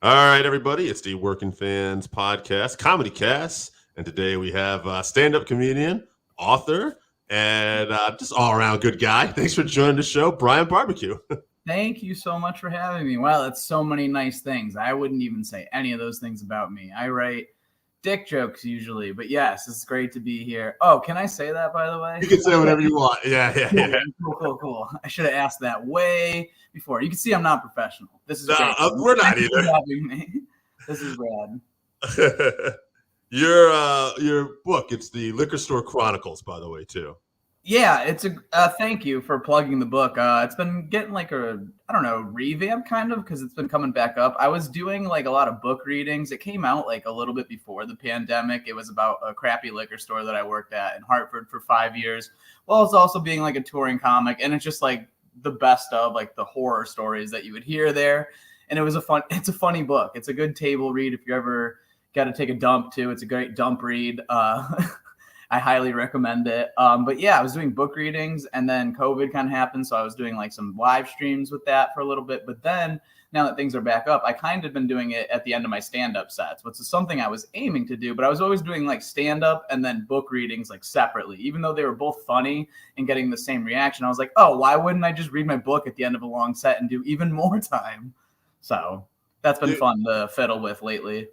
All right, everybody, it's the Working Fans Podcast, Comedycast, and today we have stand-up comedian, author, and just all-around good guy. Thanks for joining the show, Brian Barbecue. Thank you so much for having me. Wow, that's so many nice things. I wouldn't even say any of those things about me. I write dick jokes usually, but yes, it's great to be here. Oh, can I say that, by the way? You can say whatever you want. Yeah. Cool. I should have asked that way before. You can see I'm not professional. This is great. We're not Thank you either. for having me. This is rad. Your book, it's the Liquor Store Chronicles, by the way, too. Yeah, it's a thank you for plugging the book. It's been getting like a revamp kind of because it's been coming back up. I was doing like a lot of book readings. It came out like a little bit before the pandemic. It was about a crappy liquor store that I worked at in Hartford for 5 years. Well, it's also being like a touring comic, and it's just like the best of like the horror stories that you would hear there. And it's a funny book. It's a good table read if you ever got to take a dump too. It's a great dump read. I highly recommend it. But yeah, I was doing book readings and then COVID kind of happened. So I was doing like some live streams with that for a little bit. But then now that things are back up, I kind of been doing it at the end of my stand-up sets, which is something I was aiming to do. But I was always doing like stand-up and then book readings like separately, even though they were both funny and getting the same reaction. I was like, oh, why wouldn't I just read my book at the end of a long set and do even more time? So that's been fun to fiddle with lately.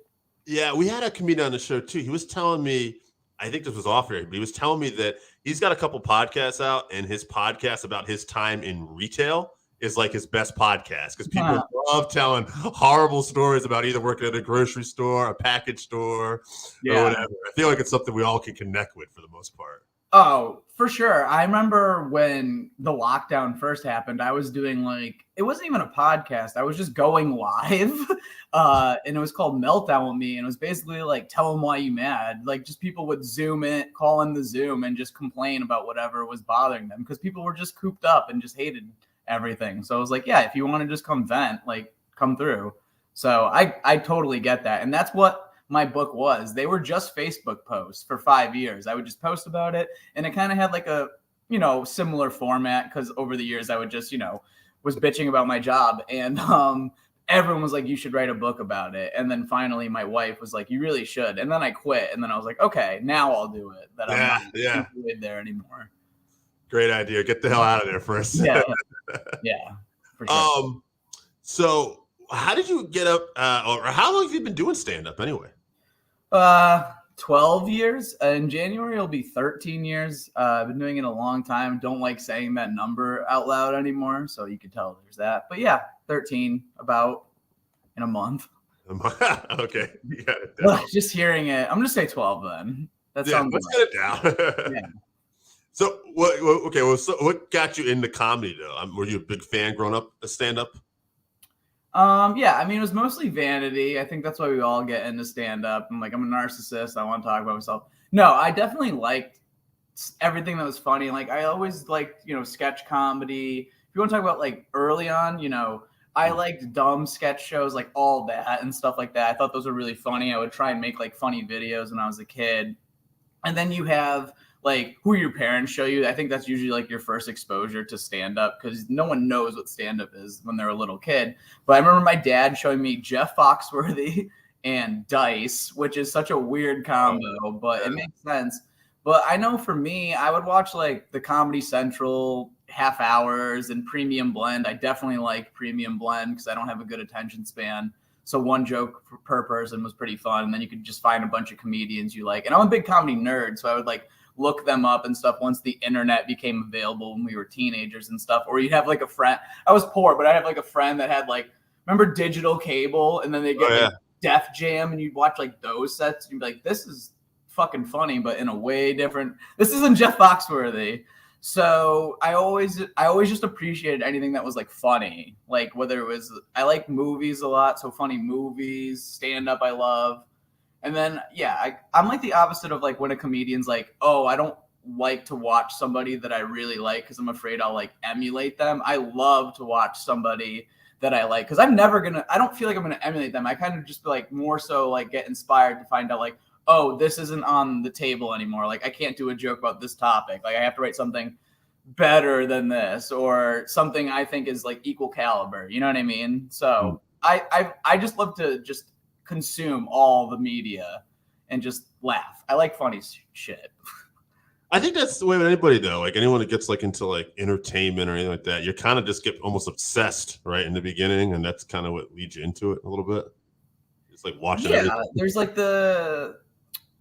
Yeah, we had a comedian on the show, too. He was telling me, I think this was off air, but he was telling me that he's got a couple podcasts out, and his podcast about his time in retail is like his best podcast because people love telling horrible stories about either working at a grocery store, a package store, or whatever. I feel like it's something we all can connect with for the most part. Oh, for sure. I remember when the lockdown first happened, I was doing it wasn't even a podcast. I was just going live. And it was called Meltdown with me. And it was basically like, tell them why you mad. Like just people would call in the Zoom and just complain about whatever was bothering them because people were just cooped up and just hated everything. So I was like, yeah, if you want to just come vent, like come through. So I totally get that. And that's what my book was. They were just Facebook posts for 5 years. I would just post about it, and it kind of had like a similar format because over the years I would just was bitching about my job, and everyone was like, you should write a book about it. And then finally my wife was like, you really should. And then I quit, and then I was like, okay, now I'll do it. That I'm not employed there anymore. Great idea. Get the hell out of there first. Yeah, for sure. So how did you get up or how long have you been doing stand-up anyway? 12 years. In January it'll be 13 years. I've been doing it a long time. Don't like saying that number out loud anymore, so you can tell there's that. But yeah, 13 about in a month. Okay. You got it down. Just hearing it, I'm gonna say 12 then. Let's get it down. Yeah. So what got you into comedy though? Were you a big fan growing up a stand-up? Yeah, I mean, it was mostly vanity. I think that's why we all get into stand-up. I'm a narcissist. I want to talk about myself. No, I definitely liked everything that was funny. Like, I always liked, sketch comedy. If you want to talk about, early on, I liked dumb sketch shows, like all that and stuff like that. I thought those were really funny. I would try and make, funny videos when I was a kid. And then you have who your parents show you. I think that's usually your first exposure to stand-up because no one knows what stand-up is when they're a little kid. But I remember my dad showing me Jeff Foxworthy and Dice, which is such a weird combo, but it makes sense. But I know for me, I would watch the Comedy Central half hours and Premium Blend. I definitely like Premium Blend because I don't have a good attention span. So one joke per person was pretty fun. And then you could just find a bunch of comedians you like. And I'm a big comedy nerd, so I would look them up and stuff once the internet became available when we were teenagers and stuff. Or you'd have a friend. I was poor, but I have a friend that had remember digital cable, and then they get Def Jam, and you'd watch those sets. And you'd be like, this is fucking funny, but in a way different. This isn't Jeff Foxworthy. So I always just appreciated anything that was funny. Whether it was, I like movies a lot, so funny movies, stand up I love. And then, I'm the opposite of when a comedian's oh, I don't like to watch somebody that I really like because I'm afraid I'll emulate them. I love to watch somebody that I like because I don't feel like I'm going to emulate them. I kind of just more so get inspired to find out oh, this isn't on the table anymore. I can't do a joke about this topic. I have to write something better than this or something I think is equal caliber. You know what I mean? So I just love to just consume all the media and just laugh. I like funny shit. I think that's the way with anybody though. Like anyone that gets like into like entertainment or anything like that, you kind of just get almost obsessed right in the beginning, and that's kind of what leads you into it a little bit. It's like watching everything. There's like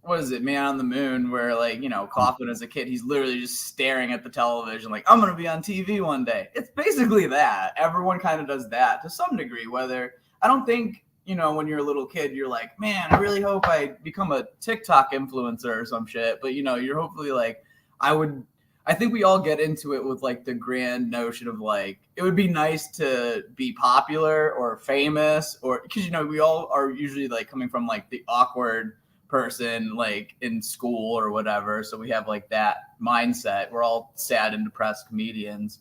what is it, Man on the Moon, where like, Kaufman as a kid, he's literally just staring at the television like, I'm gonna be on TV one day. It's basically that. Everyone kind of does that to some degree. Whether I don't think, when you're a little kid, you're like, man, I really hope I become a TikTok influencer or some shit. But you're hopefully like, I think we all get into it with like the grand notion of like, it would be nice to be popular or famous, or because we all are usually like coming from like the awkward person like in school or whatever, so we have like that mindset. We're all sad and depressed comedians,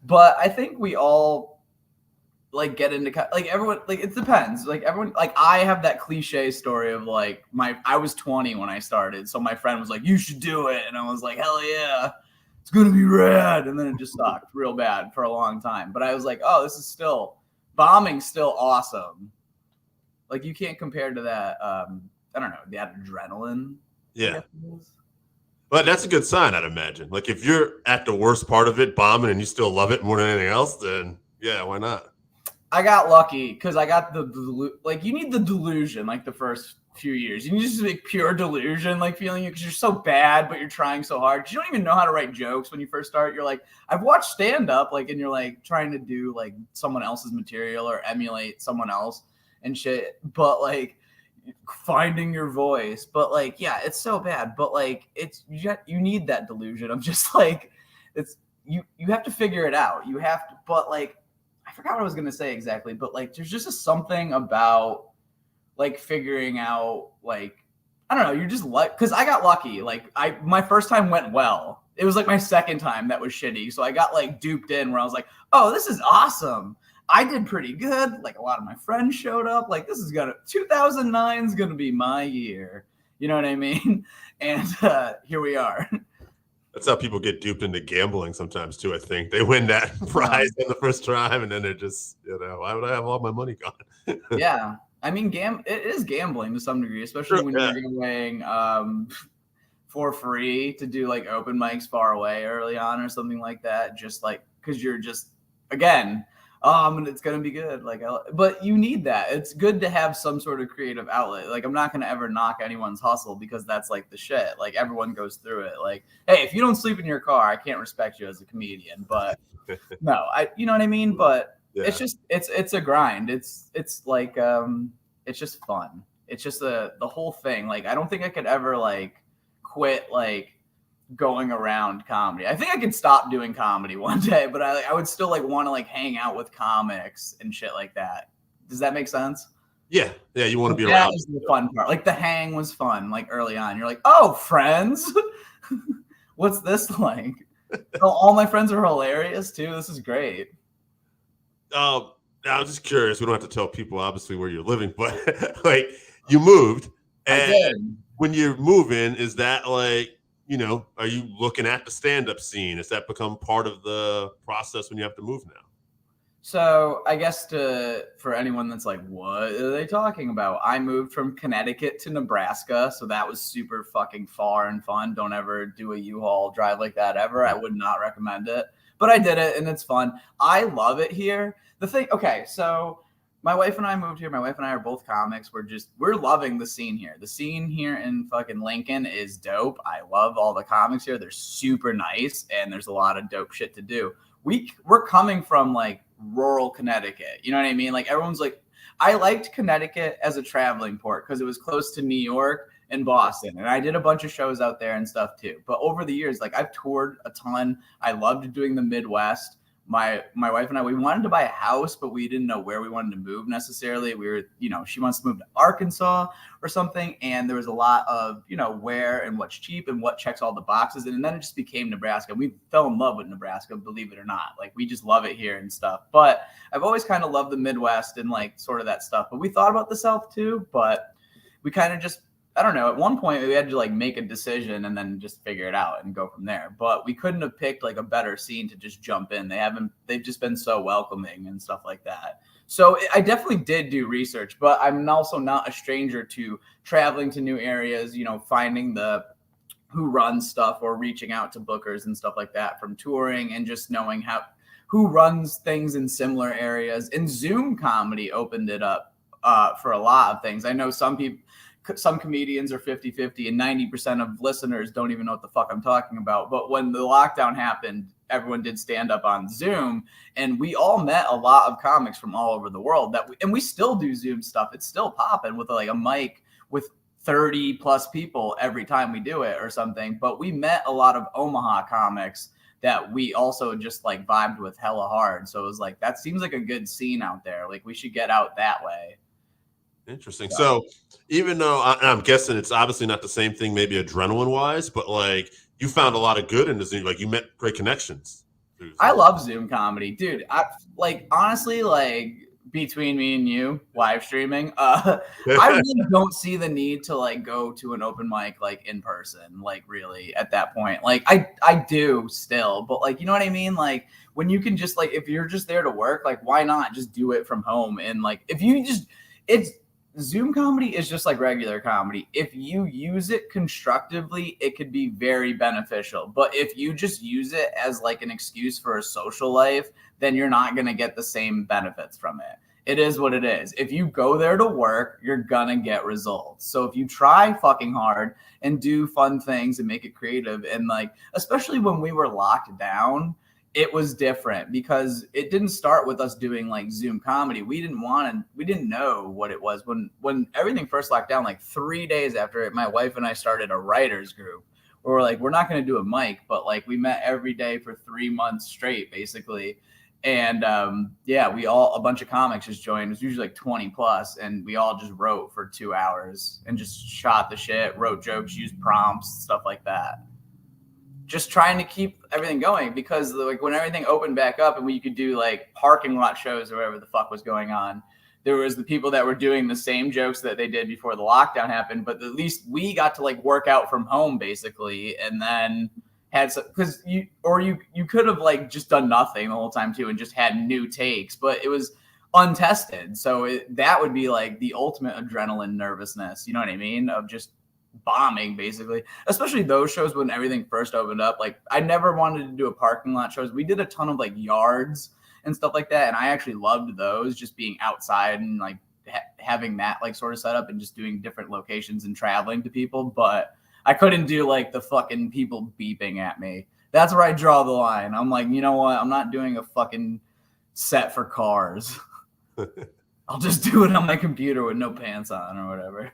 but I think we all like get into like everyone, like it depends, like everyone, like I have that cliche story of like I was 20 when I started, so my friend was like, you should do it, and I was like, hell yeah, it's gonna be rad, and then it just sucked real bad for a long time. But I was like, oh, this is still bombing's still awesome. Like you can't compare to that I don't know, that adrenaline. Yeah. But that's a good sign, I'd imagine. Like if you're at the worst part of it, bombing, and you still love it more than anything else, then yeah, why not? I got lucky because I got like you need the delusion like the first few years. You need just like pure delusion, like feeling it because you're so bad, but you're trying so hard. You don't even know how to write jokes when you first start. You're like, I've watched stand up, like, and you're like trying to do like someone else's material or emulate someone else and shit. But like finding your voice, but like, yeah, it's so bad. But like, you need that delusion of just like, it's you have to figure it out. You have to, but like, I forgot what I was gonna say exactly. But like, there's just something about like figuring out, like, I don't know, you're just like, because I got lucky. Like my first time went well. It was like my second time that was shitty. So I got like duped in where I was like, oh, this is awesome. I did pretty good. Like a lot of my friends showed up. Like 2009 is gonna be my year. You know what I mean? And here we are. That's how people get duped into gambling sometimes too. I think they win that prize in the first time, and then they're just, why would I have all my money gone? Yeah, I mean, it is gambling to some degree, especially when you're going for free to do like open mics far away early on or something like that. Just like because you're just again. It's gonna be good. Like, but you need that. It's good to have some sort of creative outlet. Like, I'm not gonna ever knock anyone's hustle because that's like the shit. Like, everyone goes through it. Like, hey, if you don't sleep in your car, I can't respect you as a comedian. But no, you know what I mean. But yeah. It's just it's a grind. It's like it's just fun. It's just the whole thing. Like, I don't think I could ever like quit like going around comedy. I think I could stop doing comedy one day, but I would still like want to like hang out with comics and shit like that. Does that make sense? Yeah, you want to be around. That was the fun part. Like the hang was fun. Like early on, you're like, oh, friends, what's this like? All my friends are hilarious too. This is great. I was just curious. We don't have to tell people obviously where you're living, but like you moved, and when you're moving, is that like, are you looking at the stand-up scene? Has that become part of the process when you have to move now? So I guess for anyone that's like, what are they talking about? I moved from Connecticut to Nebraska. So that was super fucking far and fun. Don't ever do a U-Haul drive like that ever. I would not recommend it. But I did it and it's fun. I love it here. So my wife and I moved here. My wife and I are both comics. We're loving the scene here. The scene here in fucking Lincoln is dope. I love all the comics here. They're super nice and there's a lot of dope shit to do. We're coming from like rural Connecticut. You know what I mean? Like everyone's like, I liked Connecticut as a traveling port because it was close to New York and Boston. And I did a bunch of shows out there and stuff too. But over the years, like I've toured a ton. I loved doing the Midwest. My wife and I, we wanted to buy a house, but we didn't know where we wanted to move necessarily. We were, she wants to move to Arkansas or something. And there was a lot of, where and what's cheap and what checks all the boxes. And then it just became Nebraska. We fell in love with Nebraska, believe it or not. Like we just love it here and stuff. But I've always kind of loved the Midwest and like sort of that stuff. But we thought about the South too, but we kind of just, I don't know. At one point, we had to like make a decision and then just figure it out and go from there. But we couldn't have picked like a better scene to just jump in. They've just been so welcoming and stuff like that. So I definitely did do research, but I'm also not a stranger to traveling to new areas, finding who runs stuff or reaching out to bookers and stuff like that from touring and just knowing who runs things in similar areas. And Zoom comedy opened it up for a lot of things. I know some comedians are 50-50 and 90% of listeners don't even know what the fuck I'm talking about. But when the lockdown happened, everyone did stand up on Zoom, and we all met a lot of comics from all over the world and we still do Zoom stuff. It's still popping with like a mic with 30 plus people every time we do it or something. But we met a lot of Omaha comics that we also just like vibed with hella hard. So it was like, that seems like a good scene out there. Like we should get out that way. Interesting. So even though I'm guessing it's obviously not the same thing, maybe adrenaline wise, but like you found a lot of good in the Zoom, like you met great connections. I love Zoom comedy, dude. Honestly, like between me and you live streaming, I really don't see the need to like go to an open mic like in person, like really at that point. Like I do still, but like, you know what I mean? Like when you can just like, if you're just there to work, like why not just do it from home? And like, Zoom comedy is just like regular comedy. If you use it constructively, it could be very beneficial. But if you just use it as like an excuse for a social life, then you're not going to get the same benefits from it. It is what it is. If you go there to work, you're going to get results. So if you try fucking hard and do fun things and make it creative, and like, especially when we were locked down, it was different because it didn't start with us doing like Zoom comedy. We didn't know what it was when everything first locked down. Like 3 days after it, my wife and I started a writers group where we're like, we're not going to do a mic, but like we met every day for 3 months straight, basically. And a bunch of comics just joined. It was usually like 20 plus, and we all just wrote for 2 hours and just shot the shit, wrote jokes, used prompts, stuff like that. Just trying to keep everything going because like when everything opened back up and we could do like parking lot shows or whatever the fuck was going on, there was the people that were doing the same jokes that they did before the lockdown happened, but at least we got to like work out from home basically, and then had some, because you could have like just done nothing the whole time too and just had new takes, but it was untested. So that would be like the ultimate adrenaline nervousness, you know what I mean, of just bombing basically, especially those shows when everything first opened up. Like I never wanted to do a parking lot shows. We did a ton of like yards and stuff like that, and I actually loved those, just being outside and like having that like sort of setup and just doing different locations and traveling to people. But I couldn't do like the fucking people beeping at me. That's where I draw the line. I'm like, you know what, I'm not doing a fucking set for cars. I'll just do it on my computer with no pants on or whatever.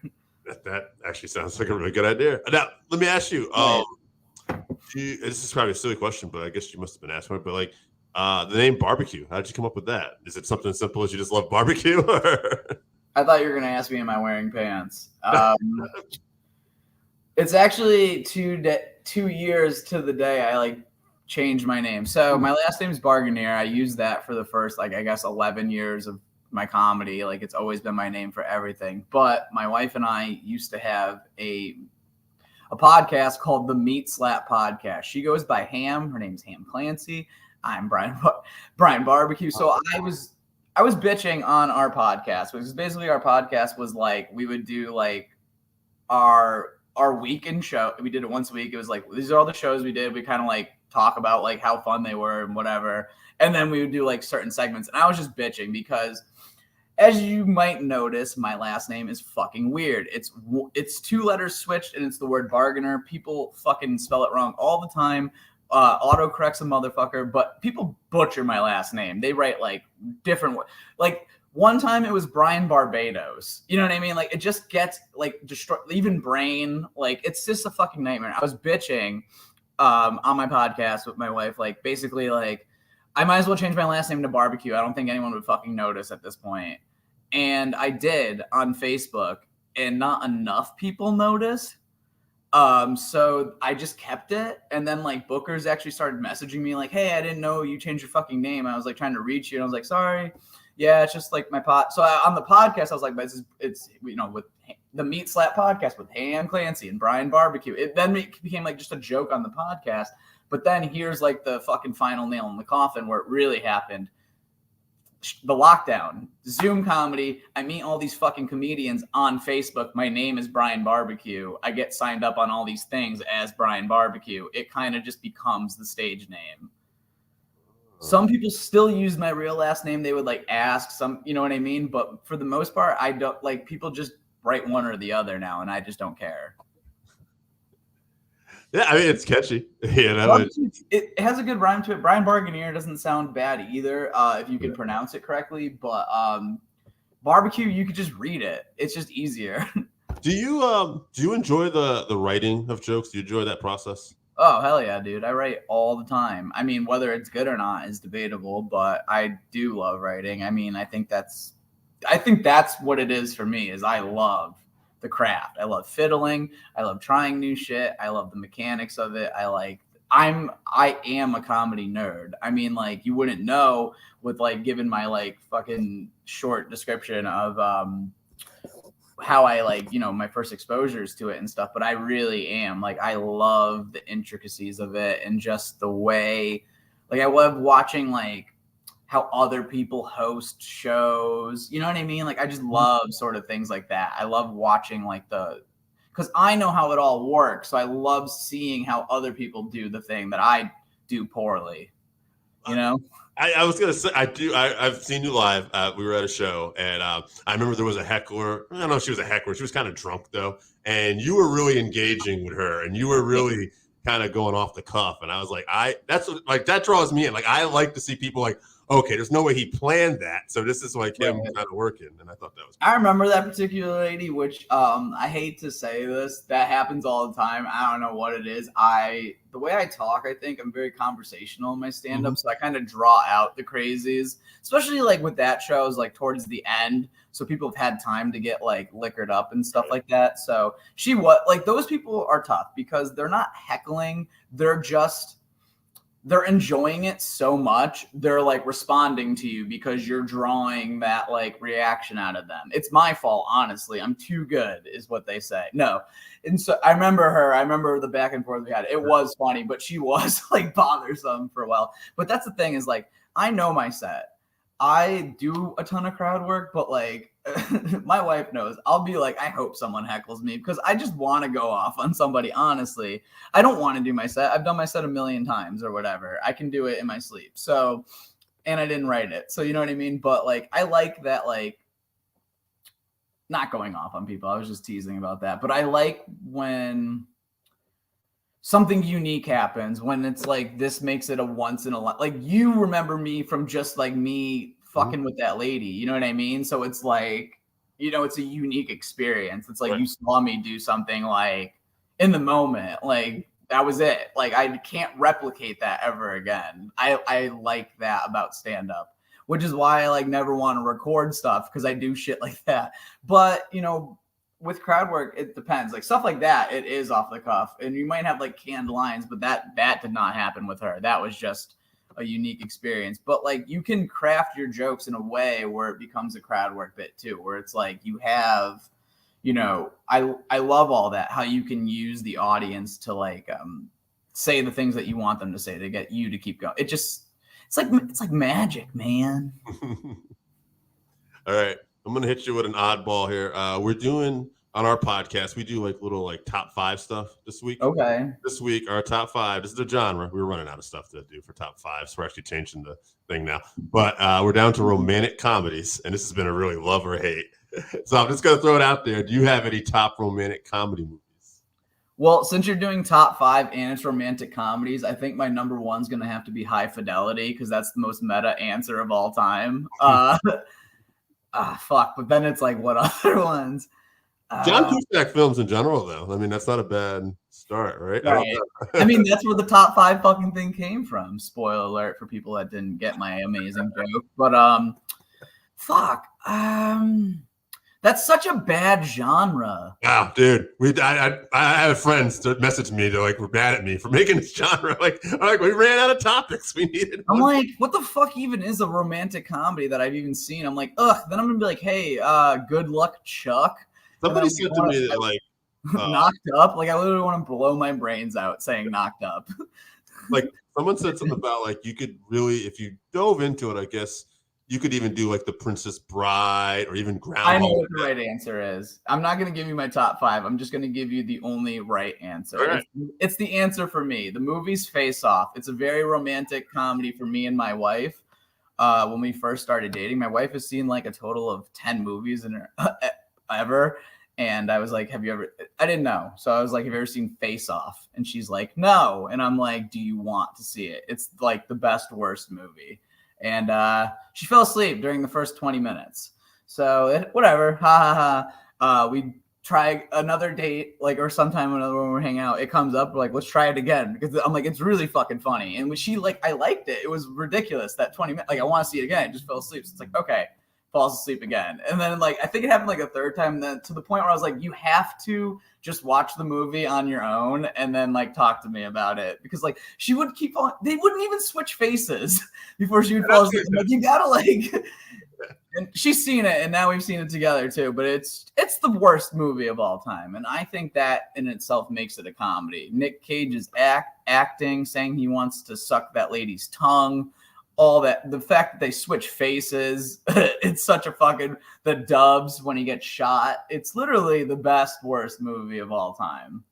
That actually sounds like a really good idea. Now, let me ask you, this is probably a silly question, but I guess you must have been asked one, but like the name barbecue, how did you come up with that? Is it something as simple as you just love barbecue? I thought you were going to ask me, am I wearing pants? It's actually 2 years to the day I like changed my name. So my last name is Barganier. I used that for the first, like, I guess 11 years of my comedy. Like it's always been my name for everything. But my wife and I used to have a podcast called the Meat Slap Podcast. She goes by Ham. Her name's Ham Clancy. I'm Brian Barbecue. So I was bitching on our podcast, because basically our podcast was like, we would do like our weekend show. We did it once a week. It was like, these are all the shows we did. We kind of like talk about like how fun they were and whatever. And then we would do like certain segments. And I was just bitching because, as you might notice, my last name is fucking weird. It's 2 letters switched, and it's the word bargainer. People fucking spell it wrong all the time. Autocorrect's a motherfucker, but people butcher my last name. They write like different, like one time it was Brian Barbados. You know what I mean? Like it just gets like destroyed. Even brain, like it's just a fucking nightmare. I was bitching on my podcast with my wife, like basically like, I might as well change my last name to Barbecue. I don't think anyone would fucking notice at this point. And I did on Facebook, and not enough people noticed. So I just kept it. And then like bookers actually started messaging me like, hey, I didn't know you changed your fucking name. I was like trying to reach you. And I was like, sorry. Yeah, it's just like my So on the podcast, I was like, it's with the Meat Slap Podcast with Ham Clancy and Brian Barbecue. It then became like just a joke on the podcast. But then here's like the fucking final nail in the coffin where it really happened. the lockdown, Zoom comedy. I meet all these fucking comedians on Facebook. My name is Brian Barbecue. I get signed up on all these things as Brian Barbecue. It kind of just becomes the stage name. Some people still use my real last name. They would like ask some, you know what I mean? But for the most part, I don't like people just write one or the other now, and I just don't care. Yeah, I mean, it's catchy. You know, it has a good rhyme to it. Brian Barganier doesn't sound bad either, if you can pronounce it correctly. But barbecue, you could just read it. It's just easier. Do you enjoy the writing of jokes? Do you enjoy that process? Oh, hell yeah, dude. I write all the time. I mean, whether it's good or not is debatable, but I do love writing. I mean, I think that's what it is for me, is I love the craft. I love fiddling. I love trying new shit. I love the mechanics of it. I am a comedy nerd. I mean, like, you wouldn't know with like given my like fucking short description of how I like, you know, my first exposures to it and stuff, but I really am like, I love the intricacies of it and just the way, like, I love watching like how other people host shows, you know what I mean? Like, I just love sort of things like that. I love watching like because I know how it all works. So I love seeing how other people do the thing that I do poorly, you know? I was gonna say I've seen you live. We were at a show, and I remember there was a heckler. I don't know if she was a heckler. She was kind of drunk though, and you were really engaging with her, and you were really kind of going off the cuff. And I was like, that draws me in. Like, I like to see people like, okay, there's no way he planned that, so this is like him kind of working. And I thought that was cool. I remember that particular lady, which I hate to say this, that happens all the time. I don't know what it is. The way I talk, I think I'm very conversational in my stand-up, so I kind of draw out the crazies, especially like with that show, I was like towards the end, so people have had time to get like liquored up and stuff like that. So those people are tough because they're not heckling, they're enjoying it so much. They're like responding to you because you're drawing that like reaction out of them. It's my fault, honestly. I'm too good is what they say. No. And so I remember the back and forth we had. It was funny, but she was like bothersome for a while. But that's the thing is like, I know my set. I do a ton of crowd work, but like my wife knows. I'll be like, I hope someone heckles me because I just want to go off on somebody. Honestly, I don't want to do my set. I've done my set 1,000,000 times or whatever. I can do it in my sleep. So, and I didn't write it. So, you know what I mean? But like, I like that, like, not going off on people. I was just teasing about that. But I like when something unique happens, when it's like, this makes it a once in a life. Like, you remember me from just like me fucking with that lady, you know what I mean? So it's like, you know, it's a unique experience. It's like you saw me do something like in the moment, like that was it. Like, I can't replicate that ever again. I like that about stand-up, which is why I like never want to record stuff, because I do shit like that. But, you know, with crowd work, it depends. Like stuff like that, it is off the cuff, and you might have like canned lines, but that did not happen with her. That was just a unique experience. But like, you can craft your jokes in a way where it becomes a crowd work bit too, where it's like you have, you know, I love all that, how you can use the audience to like say the things that you want them to say to get you to keep going. It's like magic, man. All right, I'm gonna hit you with an oddball here. We're doing on our podcast, we do like little like top 5 stuff this week. Okay. This week, our top 5. This is the genre. We're running out of stuff to do for top 5, so we're actually changing the thing now. But we're down to romantic comedies, and this has been a really love or hate. So I'm just gonna throw it out there. Do you have any top romantic comedy movies? Well, since you're doing top 5 and it's romantic comedies, I think my number 1's gonna have to be High Fidelity, because that's the most meta answer of all time. Fuck. But then it's like, what other ones? John Cusack films in general, though. I mean, that's not a bad start, right? Right. I mean, that's where the top 5 fucking thing came from. Spoiler alert for people that didn't get my amazing joke. But fuck. That's such a bad genre. Wow, dude. I have friends that message me. They're like, we're mad at me for making this genre. Like, we ran out of topics. We needed. I'm like, what the fuck even is a romantic comedy that I've even seen? I'm like, ugh. Then I'm gonna be like, hey, Good Luck, Chuck. Somebody said to me that like Knocked Up. Like, I literally want to blow my brains out saying Knocked Up. Like, someone said something about like you could really, if you dove into it, I guess You could even do like The Princess Bride or even Groundhog. I know what the right answer is. I'm not going to give you my top 5. I'm just going to give you the only right answer. All right. It's the answer for me. The movie's Face Off. It's a very romantic comedy for me and my wife. When we first started dating, my wife has seen like a total of 10 movies in her ever. And I was like, have you ever, I didn't know. So I was like, have you ever seen Face Off? And she's like, no. And I'm like, do you want to see it? It's like the best, worst movie. And she fell asleep during the first 20 minutes. So whatever. Ha ha ha. We try another date, like, or sometime when we're hanging out, it comes up, we're like, let's try it again. Because I'm like, it's really fucking funny. And when she, like, I liked it. It was ridiculous. That 20 minutes, like, I want to see it again. I just fell asleep. So it's like, okay. Falls asleep again. And then, like, I think it happened like a third time, then to the point where I was like, you have to just watch the movie on your own and then like talk to me about it, because like she would keep on, they wouldn't even switch faces before she would fall asleep. Like, you gotta like, and she's seen it and now we've seen it together too, but it's the worst movie of all time. And I think that in itself makes it a comedy. Nick Cage's acting, saying he wants to suck that lady's tongue, all that, the fact that they switch faces, it's such a fucking, the dubs when he gets shot, it's literally the best, worst movie of all time.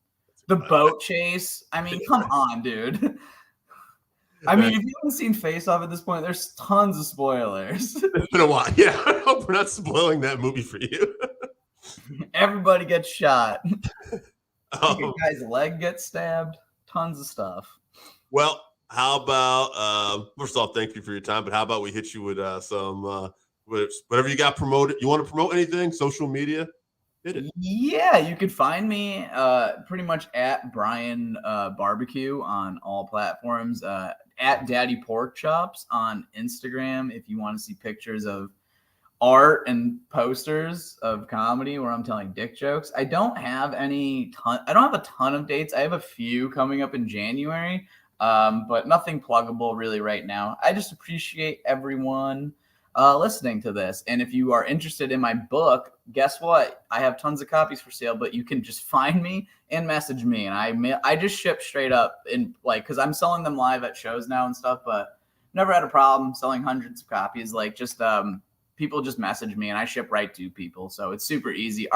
The boat chase, I mean, come on, dude. I mean, if you haven't seen Face Off at this point, there's tons of spoilers. It's been a while. Yeah, I hope we're not spoiling that movie for you. Everybody gets shot. A guy's leg gets stabbed. Tons of stuff. Well, how about, first off, thank you for your time, but how about we hit you with some, whatever you got promoted. You want to promote anything? Social media? Hit it. Yeah, you could find me pretty much at Brian Barbecue on all platforms, at Daddy Pork Chops on Instagram if you want to see pictures of art and posters of comedy where I'm telling dick jokes. I don't have a ton of dates. I have a few coming up in January. But nothing pluggable really right now. I just appreciate everyone listening to this. And if you are interested in my book, guess what? I have tons of copies for sale, but you can just find me and message me. And I just ship straight up in, like, because I'm selling them live at shows now and stuff, but never had a problem selling hundreds of copies. Like, just people just message me and I ship right to people. So it's super easy.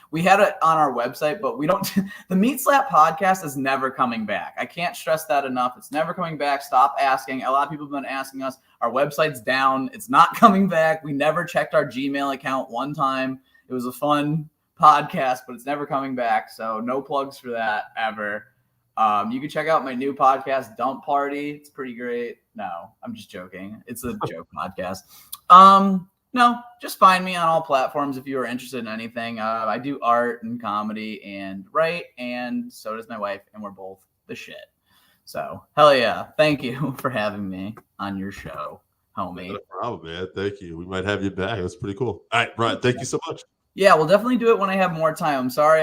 We had it on our website, but we don't, the Meat Slap podcast is never coming back. I can't stress that enough. It's never coming back. Stop asking. A lot of people have been asking us. Our website's down. It's not coming back. We never checked our Gmail account one time. It was a fun podcast, but it's never coming back. So no plugs for that ever. You can check out my new podcast, Dump Party. It's pretty great. No, I'm just joking. It's a joke podcast. No, just find me on all platforms if you are interested in anything. I do art and comedy and write, and so does my wife, and we're both the shit. So, hell yeah. Thank you for having me on your show, homie. Not a problem, man. Thank you. We might have you back. That's pretty cool. All right, Brian, thank you so much. Yeah, we'll definitely do it when I have more time. I'm sorry